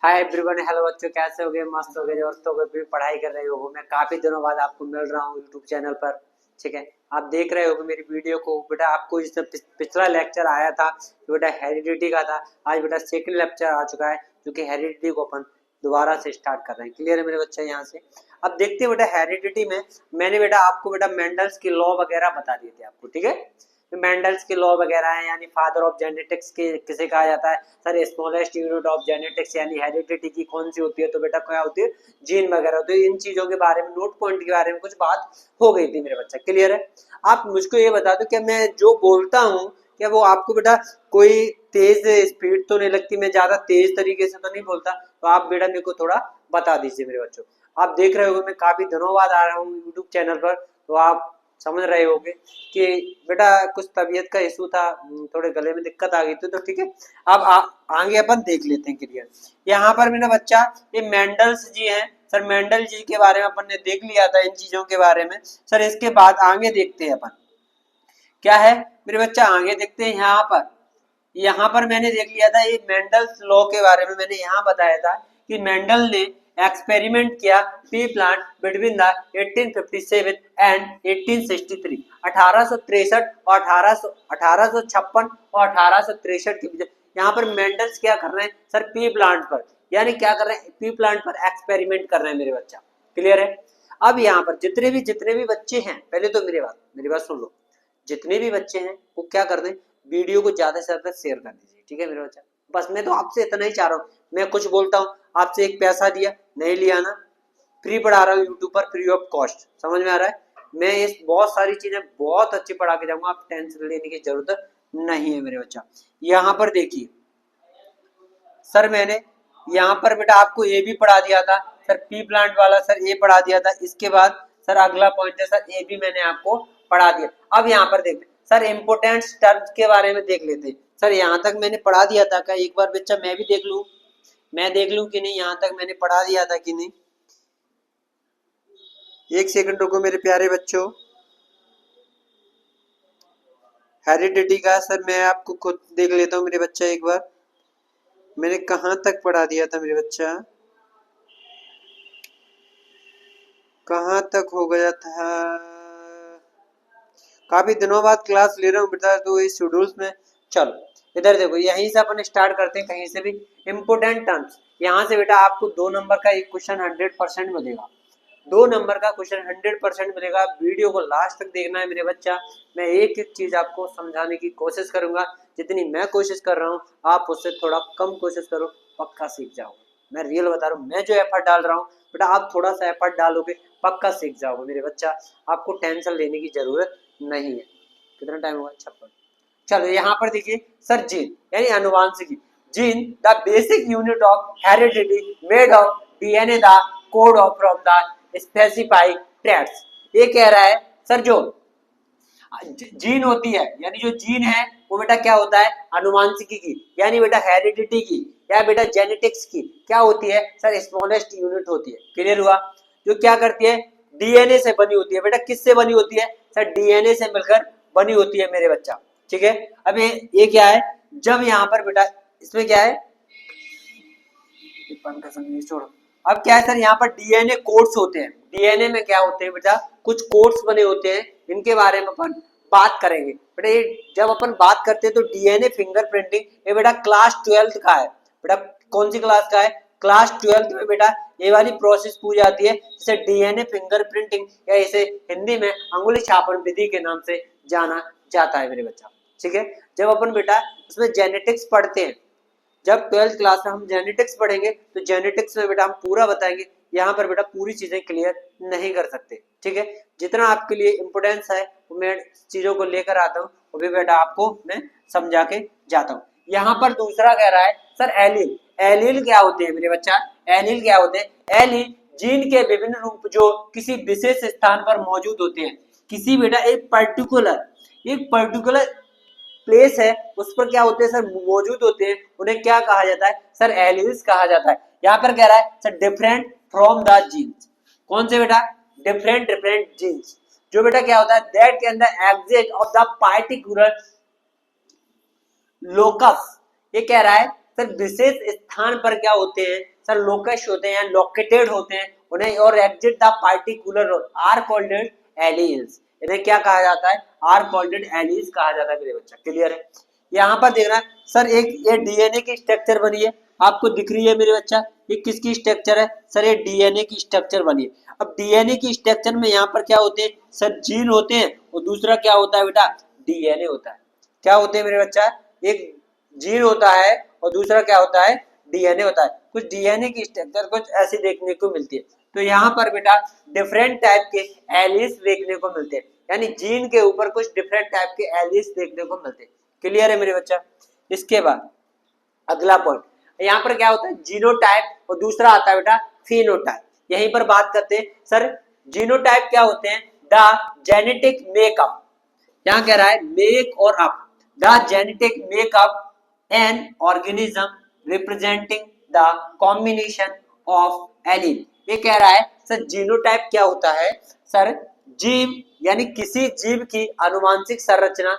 Hi everyone, hello बच्चों, कैसे हो गए? मस्त हो गए, दोस्त हो गए, फिर पढ़ाई कर रहे हो? मैं काफी दिनों बाद आपको मिल रहा हूँ यूट्यूब चैनल पर। ठीक है, आप देख रहे हो मेरी वीडियो को। बेटा आपको जिस पिछला लेक्चर आया था जो बेटा हेरिडिटी का था, आज बेटा सेकंड लेक्चर आ चुका है जो कि हेरिडिटी को अपन दोबारा से स्टार्ट कर रहे हैं। क्लियर है मेरे बच्चे? यहाँ से अब देखते हैं बेटा हेरिडिटी में मैंने बेटा आपको बेटा मेंडल्स की लॉ वगैरह बता दिए थे आपको। ठीक है, मेंडल्स के लॉ वगैरह है, यानी फादर ऑफ जेनेटिक्स के किसे कहा जाता है? Sir smallest unit of genetics यानी हेरिडिटी की कौन सी होती है? तो बेटा क्या होती है? जीन वगैरह होती है। इन चीजों के बारे में, नोट पॉइंट के बारे में कुछ बात हो गई थी मेरे बच्चा। क्लियर है? आप मुझको ये बता दो कि मैं जो बोलता हूँ क्या वो आपको बेटा कोई तेज स्पीड तो नहीं लगती? मैं ज्यादा तेज तरीके से तो नहीं बोलता? तो आप बेटा मेरे को थोड़ा बता दीजिए मेरे बच्चों। आप देख रहे होगे मैं काफी दिनों बाद आ रहा हूँ यूट्यूब चैनल पर, तो आप समझ रहे होगे कि बेटा कुछ तबीयत का इशू था, थोड़े गले में दिक्कत आ गई थी। तो ठीक है, अब आगे अपन देख लेते हैं। क्लियर? यहाँ पर मेरा बच्चा ये मेंडल्स जी हैं। सर मेंडल जी के बारे में अपन ने देख लिया था, इन चीजों के बारे में। सर इसके बाद आगे देखते हैं अपन क्या है मेरे बच्चा, आगे देखते हैं। यहाँ पर मैंने देख लिया था ये मेंडल्स लॉ के बारे में। मैंने यहाँ बताया था कि मेंडल ने एक्सपेरिमेंट किया P plant between the 1857 and 1863, 1863 और 1856 और 1863 के बीच। यहाँ पर मेंडल्स क्या कर रहे हैं सर? पी प्लांट पर, यानी क्या कर रहे हैं? पी प्लांट पर एक्सपेरिमेंट कर रहे हैं मेरे बच्चा। क्लियर है? अब यहाँ पर जितने भी बच्चे हैं, पहले तो मेरी बात सुन लो। जितने भी बच्चे हैं वो क्या कर दें, वीडियो को ज्यादा से ज्यादा शेयर कर दीजिए। ठीक है मेरे बच्चा? बस मैं तो आपसे इतना ही चाह रहा हूँ। मैं कुछ बोलता हूँ, आपसे एक पैसा दिया नहीं लिया ना, फ्री पढ़ा रहा हूँ यूट्यूब पर, फ्री ऑफ कॉस्ट। समझ में आ रहा है? मैं इस बहुत सारी चीजें बहुत अच्छी पढ़ा के जाऊंगा, आप टेंशन लेने की जरूरत नहीं है मेरे बच्चा। यहाँ पर देखिए सर, मैंने यहाँ पर बेटा आपको ए भी पढ़ा दिया था सर, पी प्लांट वाला सर ए पढ़ा दिया था। इसके बाद सर अगला पॉइंट है सर ए भी मैंने आपको पढ़ा दिया। अब यहाँ पर देखते सर इम्पोर्टेंट टर्म्स के बारे में देख लेते हैं। सर यहाँ तक मैंने पढ़ा दिया था क्या? एक बार बच्चा मैं भी देख लूं, मैं देख लूं कि नहीं यहाँ तक मैंने पढ़ा दिया था कि नहीं। एक सेकंड रुको मेरे प्यारे बच्चों। हेरिडिटी का सर मैं आपको खुद देख लेता हूँ मेरे बच्चा एक बार, मैंने कहाँ तक पढ़ा दिया था मेरे बच्चा, कहाँ तक हो गया था। काफी दिनों बाद क्लास ले रहा हूँ बेटा, तो इस शेड्यूल्स में। चलो इधर देखो, यहीं से अपन स्टार्ट करते हैं, कहीं से भी। इंपोर्टेंट टर्म्स, यहाँ से बेटा आपको 2 नंबर का एक क्वेश्चन 100% मिलेगा। 2 नंबर का क्वेश्चन 100% मिलेगा। वीडियो को लास्ट तक देखना है मेरे बच्चा। मैं एक एक चीज आपको समझाने की कोशिश करूंगा। जितनी मैं कोशिश कर रहा हूँ आप उससे थोड़ा कम कोशिश करो, पक्का सीख जाओगे। मैं रियल बता रहा हूँ, मैं जो एफर्ट डाल रहा हूँ बेटा आप थोड़ा सा एफर्ट डालोगे पक्का सीख जाओगे मेरे बच्चा। आपको टेंशन लेने की जरूरत नहीं है। कितना टाइम हुआ? 56। चलो यहाँ पर देखिए सर, जीन यानी अनुवांशिकी। Gene the basic unit of heredity made of DNA the code of from the specified traits. ये कह रहा है सर जो जीन होती है, यानी जो जीन है वो बेटा क्या होता है? अनुवांशिकी की, यानी बेटा हेरिडिटी की या बेटा जेनेटिक्स की क्या होती है सर? स्मॉलेस्ट यूनिट होती है। क्लियर हुआ? जो क्या करती है? डीएनए से बनी होती है। बेटा किससे बनी होती है सर? डीएनए से मिलकर बनी होती है मेरे बच्चा। ठीक है, अब ये क्या है? जब यहाँ पर बेटा इसमें क्या है, छोड़ो। अब क्या है सर, यहाँ पर डीएनए कोड्स होते हैं। डीएनए में क्या होते हैं बेटा? कुछ कोड्स बने होते हैं, इनके बारे में अपन बात करेंगे। बेटा ये जब अपन बात करते हैं तो डीएनए फिंगरप्रिंटिंग ये बेटा क्लास 12 का है। बेटा कौन सी क्लास का है? क्लास 12 में बेटा ये वाली प्रोसेस पूरी जाती है, जिसे डीएनए फिंगरप्रिंटिंग या इसे हिंदी में अंगुली छापन विधि के नाम से जाना जाता है मेरे बच्चा। ठीक है, जब अपन बेटा उसमें जेनेटिक्स पढ़ते हैं, जब 12th क्लास में हम जेनेटिक्स पढ़ेंगे तो जेनेटिक्स में बेटा हम पूरा बताएंगे। यहाँ पर बेटा पूरी चीजें क्लियर नहीं कर सकते। ठीक है, जितना आपके लिए इम्पोर्टेंस है वो मैं चीजों को लेकर आता हूँ, वो भी बेटा आपको मैं समझा के जाता हूँ। यहाँ पर दूसरा कह रहा है सर एलील। एलील क्या होते हैं मेरे बच्चा? एलील क्या होते हैं? एलील जीन के विभिन्न रूप जो किसी विशेष स्थान पर मौजूद होते हैं। किसी बेटा एक पर्टिकुलर प्लेस है उस पर क्या होते हैं सर? मौजूद होते हैं, उन्हें क्या कहा जाता है सर? एलील्स कहा जाता है। यहाँ पर कह रहा है sir different from the genes. कौन से बेटा? डिफरेंट जीन्स, जो बेटा क्या होता है? That can the exit of the particular locus. ये कह रहा है सर विशेष स्थान पर क्या होते हैं सर लोकेश होते हैं, लोकेटेड होते हैं उन्हें, और exit the particular are called alleles, इन्हें क्या कहा जाता है, आर कॉल्ड एलिल्स कहा जाता है मेरे बच्चा। क्लियर है? यहाँ पर देखना सर एक ये डीएनए की स्ट्रक्चर बनी है, आपको दिख रही है मेरे बच्चा, ये किसकी स्ट्रक्चर है, सर ये डीएनए की स्ट्रक्चर बनी है। अब डीएनए की स्ट्रक्चर में यहाँ पर क्या होते हैं, सर जीन होते हैं, और दूसरा क्या होता है बेटा, डीएनए होता है। क्या होते हैं मेरे बच्चा, एक जीन होता है और दूसरा क्या होता है, डीएनए होता है। कुछ डीएनए की स्ट्रक्चर कुछ ऐसी देखने को मिलती है। तो यहाँ पर बेटा डिफरेंट टाइप के एलिस देखने को मिलते हैं, यानी जीन के ऊपर कुछ डिफरेंट टाइप के एलिस देखने को मिलते हैं। क्लियर है मेरे बच्चा? इसके बाद अगला पॉइंट, यहाँ पर क्या होता है, जीनोटाइप और दूसरा आता है बेटा फिनोटाइप। यहीं पर बात करते हैं सर जीनोटाइप क्या होते हैं, द जेनेटिक मेकअप, यहाँ कह रहा है मेक और up, the genetic makeup an organism representing the combination of allele. ये कह रहा है सर जीनोटाइप क्या होता है, सर जीव यानी किसी जीव की अनुवांशिक संरचना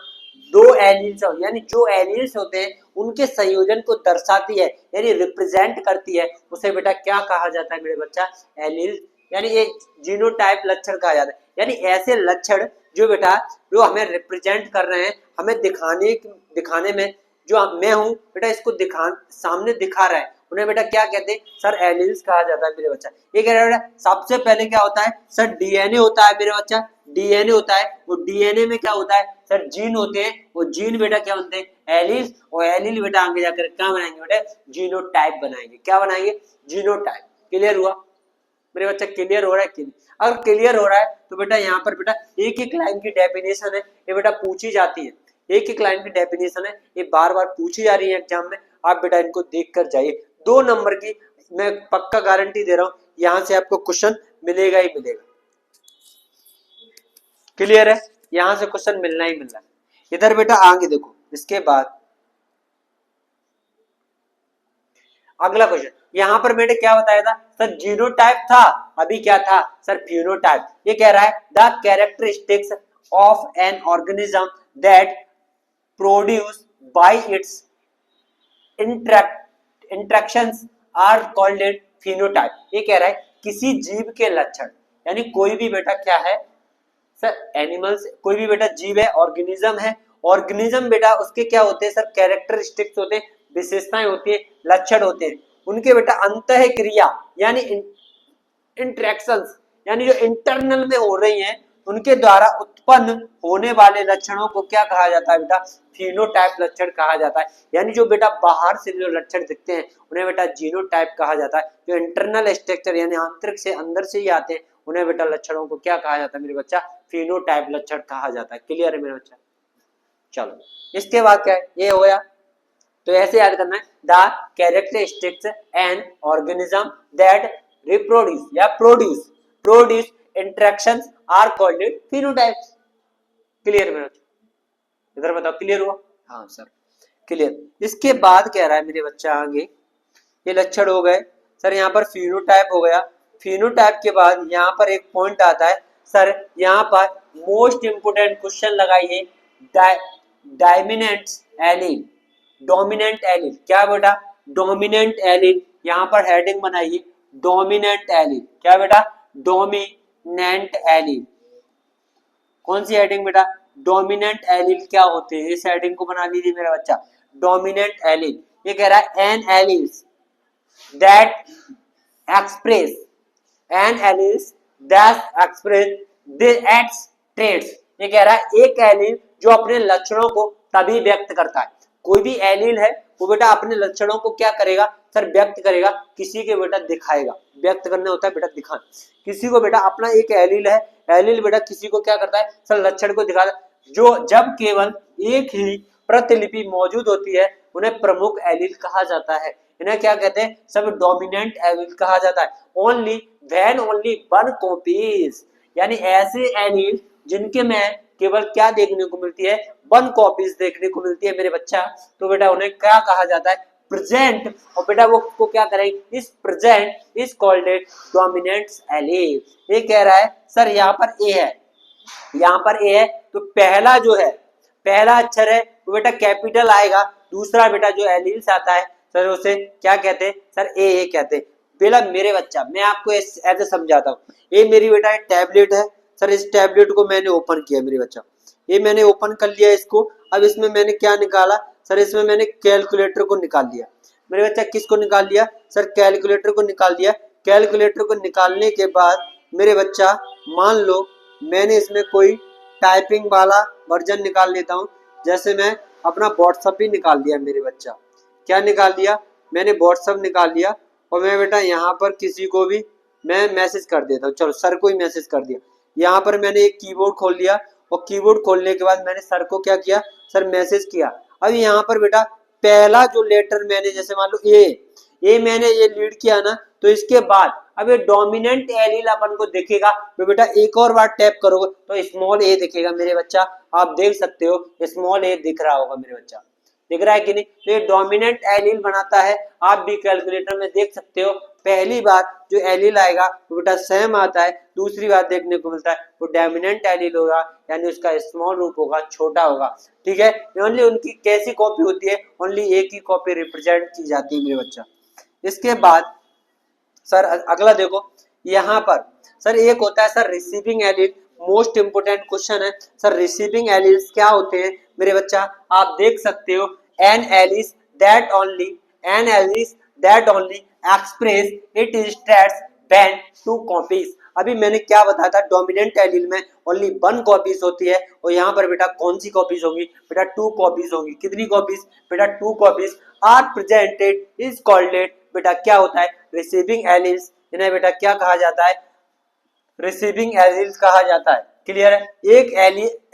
दो एलील्स यानी जो एलील्स होते हैं उनके संयोजन को दर्शाती है, यानी रिप्रेजेंट करती है, उसे बेटा क्या कहा जाता है मेरे बच्चा, एलील, यानी ये जीनोटाइप लक्षण कहा जाता है। यानी ऐसे लक्षण जो बेटा जो हमें रिप्रेजेंट कर रहे हैं, हमें दिखाने में जो मैं हूँ बेटा इसको सामने दिखा रहा है, उन्हें बेटा क्या कहते हैं, सर एलील्स कहा जाता है मेरे बच्चा। ये कह रहा है बेटा सबसे पहले क्या होता है, सर डीएनए होता है मेरे बच्चा, डीएनए होता है, और डीएनए में क्या होता है, सर जीन होते हैं, वो जीन बेटा क्या होते हैं, एलील्स, और एलील बेटा आगे जाकर क्या बनाएंगे बेटा, जीनोटाइप बनाएंगे। क्या बनाएंगे, जीनोटाइप। क्लियर हुआ मेरे बच्चा? क्लियर हो रहा है कि नहीं? अगर क्लियर हो रहा है तो बेटा यहाँ पर बेटा एक एक लाइन की डेफिनेशन है, ये बेटा पूछी जाती है, एक एक लाइन की डेफिनेशन है, ये बार बार पूछी जा रही है एग्जाम में, आप बेटा इनको देख कर जाइए। 2 नंबर की मैं पक्का गारंटी दे रहा हूँ, यहाँ से आपको क्वेश्चन मिलेगा ही मिलेगा। क्लियर है? यहाँ से क्वेश्चन मिलना ही मिलना है। इधर बेटा आगे देखो, इसके बाद अगला क्वेश्चन, यहाँ पर बेटे क्या बताया था, सर जीनोटाइप था, अभी क्या था, सर फिनोटाइप। ये कह रहा है the characteristics of an organism that produce by its interactions are called phenotype. ये कह रहा है किसी जीव के लक्षण, यानी कोई भी बेटा क्या है, सर एनिमल्स, कोई भी बेटा जीव है, ऑर्गेनिज्म है, ऑर्गेनिज्म बेटा उसके क्या होते हैं, सर कैरेक्टरिस्टिक्स होते हैं, विशेषताएं होती है, लक्षण होते हैं, उनके बेटा अंतः क्रिया यानी इंटरेक्शंस, यानी जो इंटरनल में हो रही हैं उनके द्वारा उत्पन्न होने वाले लक्षणों को क्या कहा जाता है बेटा, फिनोटाइप लक्षण कहा जाता है। यानी जो बेटा बाहर से जो लक्षण दिखते हैं उन्हें बेटा जीनोटाइप कहा जाता है, जो इंटरनल स्ट्रक्चर यानी आंतरिक से अंदर से ही आते हैं उन्हें बेटा लक्षणों को क्या कहा जाता है मेरे बच्चा, फिनोटाइप लक्षण कहा जाता है। क्लियर है मेरे बच्चा? चलो इसके बाद क्या है, ये हो गया, तो ऐसे याद करना है, the characteristics an organism that reproduce या produce interactions are called phenotypes. Clear मेरे बच्चा? इधर बताओ क्लियर हुआ? हाँ सर क्लियर। इसके बाद कह रहा है मेरे बच्चा आगे, ये लक्षण हो गए सर, यहाँ पर फिनोटाइप हो गया, फिनोटाइप के बाद यहाँ पर एक पॉइंट आता है सर, यहाँ पर मोस्ट इंपोर्टेंट क्वेश्चन लगाइए, डोमिनेंट एलील, डोमिनेंट एलील क्या बेटा, डोमिनेंट एलील, यहाँ पर हेडिंग बनाइए, डोमिनेंट एलील क्या बेटा, डोमिनेंट एलील। कौन सी हेडिंग बेटा, डोमिनेंट एलील क्या होते हैं, इस हेडिंग को बना लीजिए मेरा बच्चा, डोमिनेंट एलील। ये कह रहा है an alleles that express, an alleles that express this traits. ये कह रहा है एक एलील जो अपने लक्षणों को तभी व्यक्त करता है, कोई भी एलील है वो बेटा अपने लक्षणों को क्या करेगा सर, व्यक्त करेगा, किसी के बेटा दिखाएगा, व्यक्त करना होता है बेटा दिखाना, किसी को बेटा अपना एक एलील है, एलील बेटा किसी को क्या करता है सर, लक्षण को दिखाता है, जो जब केवल एक ही प्रतिलिपि मौजूद होती है उन्हें प्रमुख एलील कहा जाता है, इन्हें क्या कहते हैं सब, डोमिनेंट एलील कहा जाता है। Only when only one copies, यानी ऐसे एलील जिनके में केवल क्या देखने को मिलती है, 1 कॉपीज देखने को मिलती है मेरे बच्चा, तो बेटा उन्हें क्या कहा जाता है, प्रेजेंट, और बेटा वो को क्या करेंगे, इस present is called dominant allele. ये कह रहा है सर यहाँ पर ए है, यहाँ पर ए है, तो पहला जो है, पहला अक्षर है वो बेटा कैपिटल आएगा, दूसरा बेटा जो एलील्स आता है सर उसे क्या कहते हैं सर, ए कहते हैं, बेटा मेरे बच्चा मैं आपको ऐसे समझाता हूँ। ये मेरी बेटा एक टैबलेट है सर, इस टैबलेट को मैंने ओपन किया मेरे बच्चा, ये मैंने ओपन कर लिया इसको। अब इसमें मैंने क्या निकाला सर, इसमें मैंने कैलकुलेटर को निकाल लिया मेरे बच्चा। किसको निकाल लिया सर, कैलकुलेटर को निकाल दिया। कैलकुलेटर को निकालने के बाद मेरे बच्चा मान लो मैंने इसमें कोई टाइपिंग वाला वर्जन निकाल लेता हूँ, जैसे मैं अपना व्हाट्सअप ही निकाल लिया मेरे बच्चा। क्या निकाल लिया मैंने, व्हाट्सअप निकाल लिया। और मैं बेटा यहाँ पर किसी को भी मैं मैसेज कर देता हूँ, चलो सर को ही मैसेज कर दिया। यहाँ पर मैंने एक कीबोर्ड खोल लिया और कीबोर्ड खोलने के बाद मैंने सर को क्या किया सर, मैसेज किया। अब यहाँ पर बेटा पहला जो लेटर मैंने जैसे मान लो ए मैंने ये लीड किया ना, तो इसके बाद अब ये डोमिनेंट एलील अपन को दिखेगा। तो बेटा एक और बार टैप करोगे तो स्मॉल ए दिखेगा मेरे बच्चा। आप देख सकते हो स्मॉल ए दिख रहा होगा मेरे बच्चा, दिख रहा है कि नहीं। तो ये डोमिनेंट एलील बनाता है। आप भी कैलकुलेटर में देख सकते हो, पहली बार जो एलील आएगा वो बेटा सेम आता है, दूसरी बार देखने को मिलता है वो डोमिनेंट एलील होगा, यानी उसका स्मॉल रूप होगा, छोटा होगा। ठीक है, ओनली उनकी कैसी कॉपी होती है, ओनली एक ही कॉपी रिप्रेजेंट की जाती है मेरे बच्चा। इसके बाद सर अगला देखो, यहाँ पर सर एक होता है sir receiving allele. Most important question है सर, रिसीविंग एलील्स क्या होते हैं मेरे बच्चा। आप देख सकते हो an alleles that only express it states when two copies. अभी मैंने क्या बताया था, डोमिनेंट एलील में ओनली 1 कॉपीज होती है, और यहाँ पर बेटा कौन सी कॉपीज होंगी बेटा, 2 कॉपीज होंगी। कितनी कॉपीज बेटा, 2 copies are presented is called बेटा क्या होता है रिसीविंग एलील्स। इन्हें बेटा क्या कहा जाता है, रिसीविंग एलील्स कहा जाता है। क्लियर है, एक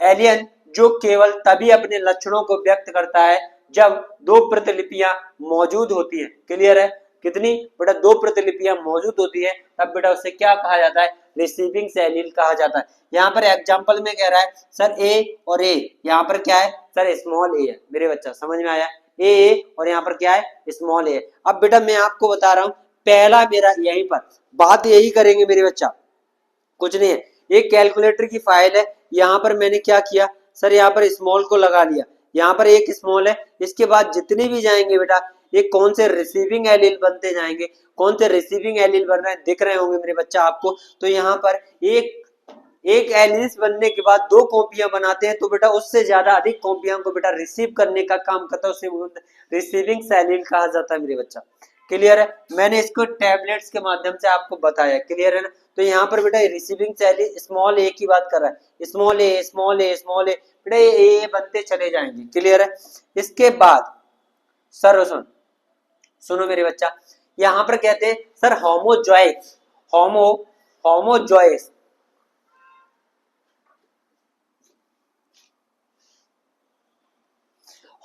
एलियन जो केवल तभी अपने लक्षणों को व्यक्त करता है जब 2 प्रतिलिपियां मौजूद होती है। क्लियर है, कितनी बेटा 2 प्रतिलिपियां मौजूद होती है, तब बेटा उसे क्या कहा जाता है, रिसीविंग एलील कहा जाता है। यहाँ पर एग्जांपल में कह रहा है सर ए और ए, यहाँ पर क्या है सर स्मॉल ए है मेरे बच्चा, समझ में आया, ए और यहाँ पर क्या है स्मॉल ए। अब बेटा मैं आपको बता रहा हूँ, पहला मेरा यहीं पर बात यही करेंगे मेरे बच्चा, कुछ नहीं है। एक कैलकुलेटर की फाइल है, यहाँ पर मैंने क्या किया सर, यहाँ पर स्मॉल को लगा लिया, यहाँ पर एक स्मॉल है। इसके बाद जितने भी जाएंगे बेटा ये कौन से रिसीविंग एलील बनते जाएंगे, कौन से रिसीविंग एलील बन रहे हैं दिख रहे होंगे मेरे बच्चा आपको। तो यहाँ पर एक एलिस बनने के बाद 2 कॉपियां बनाते हैं, तो बेटा उससे ज्यादा अधिक कॉपियां को बेटा रिसीव करने का काम करता है, उसे रिसीविंग एलील कहा जाता है मेरे बच्चा। क्लियर है, मैंने इसको टैबलेट्स के माध्यम से आपको बताया। क्लियर है ना, तो यहाँ पर बेटा रिसीविंग एलील स्मॉल ए की बात कर रहा है, स्मॉल ए स्मॉल ए स्मॉल ए, बेटा ये बनते चले जाएंगे। क्लियर है, इसके बाद सर सुनो मेरे बच्चा, यहाँ पर कहते हैं सर होमोजॉइक्स, होमोजॉइक्स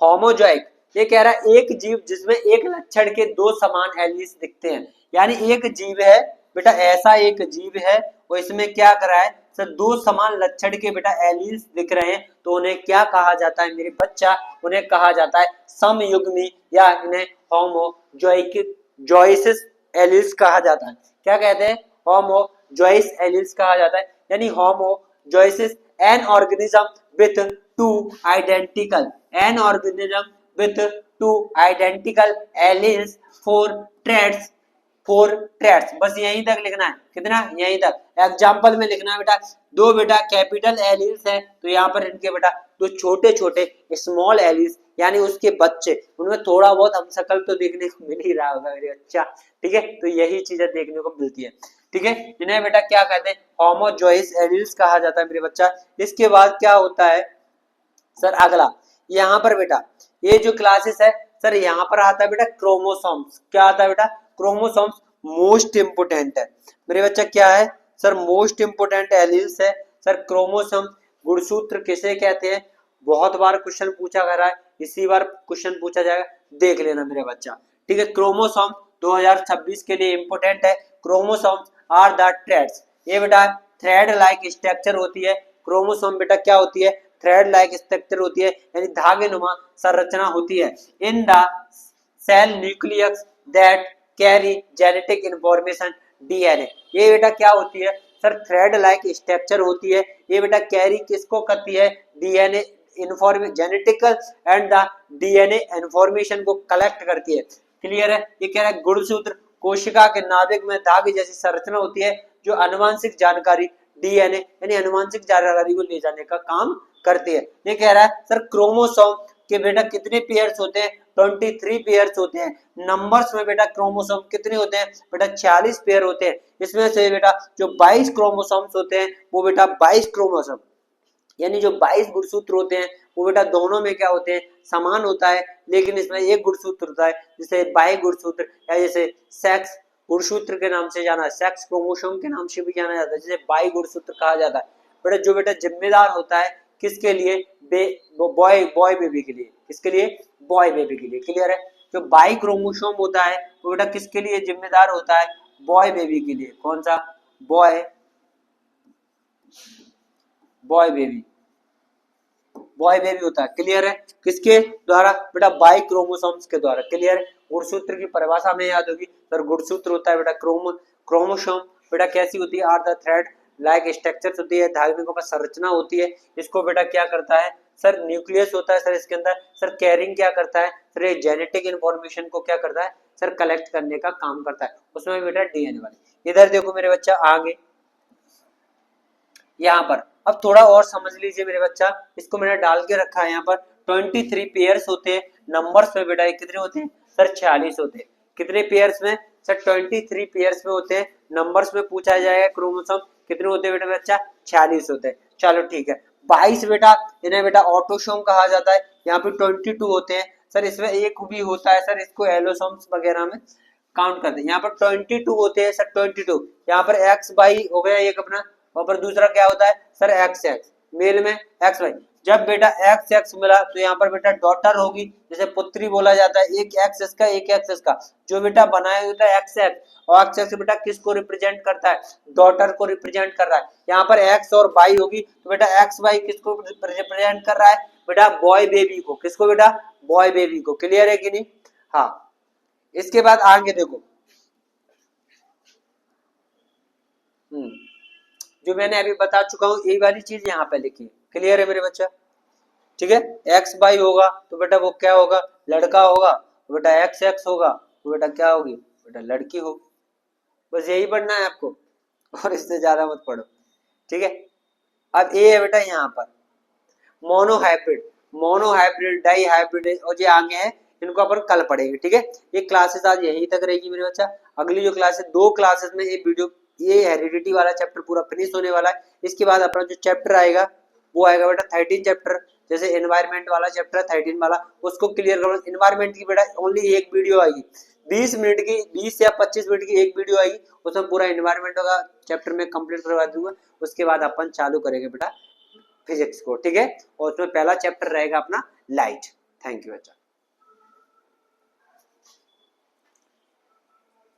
होमोजॉइक, ये कह रहा है एक जीव जिसमें एक लक्षण के 2 समान एलील्स दिखते हैं। यानी एक जीव है बेटा, ऐसा एक जीव है और इसमें क्या कर रहा है सर, 2 समान लक्षण के बेटा एलील्स दिख रहे हैं, तो उन्हें क्या कहा जाता है मेरे बच्चा, उन्हें कहा जाता है समयुग्मी, या इन्हें होमोजॉइसिस एलील्स कहा जाता है। क्या कहते हैं, होमोजॉइस एलील्स कहा जाता है। यानी homozygous an organism with 2 identical alleles for traits। बस यहीं तक लिखना है, कितना यहीं तक। एग्जाम्पल में लिखना है बेटा, 2 बेटा कैपिटल एलील्स है, तो यहाँ पर इनके बेटा 2 छोटे छोटे स्मॉल एलील्स, यानी उसके बच्चे, उनमें थोड़ा बहुत हम शकल तो देखने को मिल ही रहा होगा मेरे बच्चा। ठीक है, तो यही चीजें देखने को मिलती है। ठीक है, इन्हें बेटा क्या कहते हैं, होमोजॉइस एलील्स कहा जाता है मेरे बच्चा। इसके बाद क्या होता है सर, अगला यहाँ पर बेटा ये जो क्लासेस है सर, यहाँ पर आता है बेटा क्रोमोसोम्स। क्या आता है बेटा, क्रोमोसोम्स मोस्ट इंपोर्टेंट है मेरे बच्चा। क्या है सर, मोस्ट इंपोर्टेंट एलील्स है सर क्रोमोसोम। गुणसूत्र किसे कहते हैं, बहुत बार क्वेश्चन पूछा गया है, इसी बार क्वेश्चन पूछा जाएगा, देख लेना मेरे बच्चा। ठीक है, क्रोमोसोम 2026 के लिए इंपोर्टेंट है। क्रोमोसोम्स आर द थ्रेड्स, ये बेटा थ्रेड लाइक स्ट्रक्चर होती है। क्रोमोसोम बेटा क्या होती है, थ्रेड लाइक स्ट्रक्चर होती है, यानी धागे नुमा संरचना होती है in the cell nucleus that carry genetic information DNA. ये बेटा क्या होती है सर, थ्रेड लाइक स्ट्रक्चर होती है। ये बेटा कैरी किसको करती है, DNA genetical and the DNA information को कलेक्ट करती है। क्लियर है, ये कह रहा है गुणसूत्र कोशिका के नाभिक में धागे जैसी संरचना होती है जो आनुवंशिक जानकारी डीएनए यानी आनुवंशिक जानकारी को ले जाने का काम करती है। ये कह रहा है सर क्रोमोसोम के बेटा कितने पेयर्स होते हैं, 23 पेयर्स होते हैं। नंबर्स में बेटा क्रोमोसोम कितने होते हैं बेटा 46 पेयर होते हैं। इसमें से बेटा जो 22 क्रोमोसोम्स होते हैं वो बेटा 22 क्रोमोसोम यानी जो 22 गुणसूत्र होते हैं वो बेटा दोनों में क्या होते हैं समान होता है, लेकिन इसमें एक गुणसूत्र होता है जिसे बाई गुणसूत्र या जैसे सेक्स गुणसूत्र के नाम से जाना है, सेक्स क्रोमोसोम के नाम से भी जाना जाता है, जिसे बाई गुणसूत्र कहा जाता है। बेटा जो बेटा जिम्मेदार होता है किसके लिए, बॉय बेबी के लिए, किसके लिए, बॉय बेबी के लिए। क्लियर है। जो बाई क्रोमोसोम होता है वो बेटा किसके लिए जिम्मेदार होता है, बॉय बेबी के लिए। कौन सा, बॉय बेबी, बॉय बेबी होता है। क्लियर है। किसके द्वारा बेटा बाई क्रोमोसोम्स के द्वारा। क्लियर है। गुणसूत्र की परिभाषा में याद होगी सर, गुणसूत्र होता है बेटा क्रोमोसोम बेटा कैसी होती है, are the thread like structures होती है, धागों का संरचना होती है। इसको बेटा क्या करता है सर, न्यूक्लियस होता है सर इसके अंदर। सर कैरिंग क्या करता है सर, ये जेनेटिक इंफॉर्मेशन को क्या करता है सर, कलेक्ट करने का काम करता है। उसमें बेटा डीएनए वाले। इधर देखो मेरे बच्चा आगे यहाँ पर अब थोड़ा और समझ लीजिए मेरे बच्चा, इसको मैंने डाल के रखा है यहाँ पर 23 पेयर्स होते हैं। नंबर्स में बेटा कितने होते हैं सर, 46 होते हैं। कितने पेयर्स में सर, 23 पेयर्स में होते हैं। नंबर्स में पूछा जाएगा क्रोमोसोम कितने होते हैं बेटा बच्चा, 46 होते हैं। चलो ठीक है। 22 बेटा इन्हें बेटा ऑटोसोम कहा जाता है। यहाँ पे 22 होते हैं सर, इसमें एक भी होता है सर, इसको एलोसोम्स वगैरह में काउंट करते हैं। यहाँ पर 22 होते हैं सर, 22 यहाँ पर एक्स बाई हो गया एक अपना, और पर दूसरा क्या होता है सर, एक्स एक्स, मेल में एक्स वाई। जब बेटा एक्स एक्स मिला तो यहाँ पर बेटा डॉटर होगी, जैसे पुत्री बोला जाता है, एक एक्स इसका एक एक्स इसका। जो बेटा बनाया होता है एक्स एक्स, और एक्स एक्स बेटा किसको रिप्रेजेंट करता है, डॉटर को रिप्रेजेंट कर रहा है। यहाँ पर एक्स और वाई होगी तो बेटा एक्स वाई किसको रिप्रेजेंट कर रहा है बेटा, बॉय बेबी को। किसको बेटा, बॉय बेबी को। क्लियर है कि नहीं। हाँ, इसके बाद आगे देखो, जो मैंने अभी बता चुका हूं यही वाली चीज यहाँ पे लिखी है। क्लियर है मेरे बच्चा। ठीक है। एक्स बाई होगा तो बेटा वो क्या होगा, लड़का होगा। तो बेटा एक्स एक्स होगा तो बेटा क्या होगी बेटा, लड़की होगी। बस यही पढ़ना है आपको, और इससे ज्यादा मत पढ़ो। ठीक है। अब ये है बेटा यहाँ पर मोनोहाइब्रिड डाई हाइब्रिड और ये आगे है, इनको अपन कल पढ़ेंगे। ठीक है। ये क्लासेस आज यहीं तक रहेगी मेरे बच्चा। अगली जो क्लासेस, 2 क्लासेस में ये वीडियो, ये हेरिडिटी वाला चैप्टर पूरा फिनिश होने वाला है। इसके बाद अपना जो चैप्टर आएगा वो आएगा बेटा 13 चैप्टर, जैसे एनवायरमेंट वाला चैप्टर 13 वाला, उसको क्लियर करो। एनवायरमेंट की बेटा ओनली एक वीडियो आएगी, 20 मिनट की, 20 या 25 मिनट की एक वीडियो आएगी, उसमें पूरा एनवायरमेंट का चैप्टर में कंप्लीट करवा दूंगा। उसके बाद अपन चालू करेंगे बेटा फिजिक्स को। ठीक है। और उसमें पहला चैप्टर रहेगा अपना लाइट। थैंक यू बच्चा।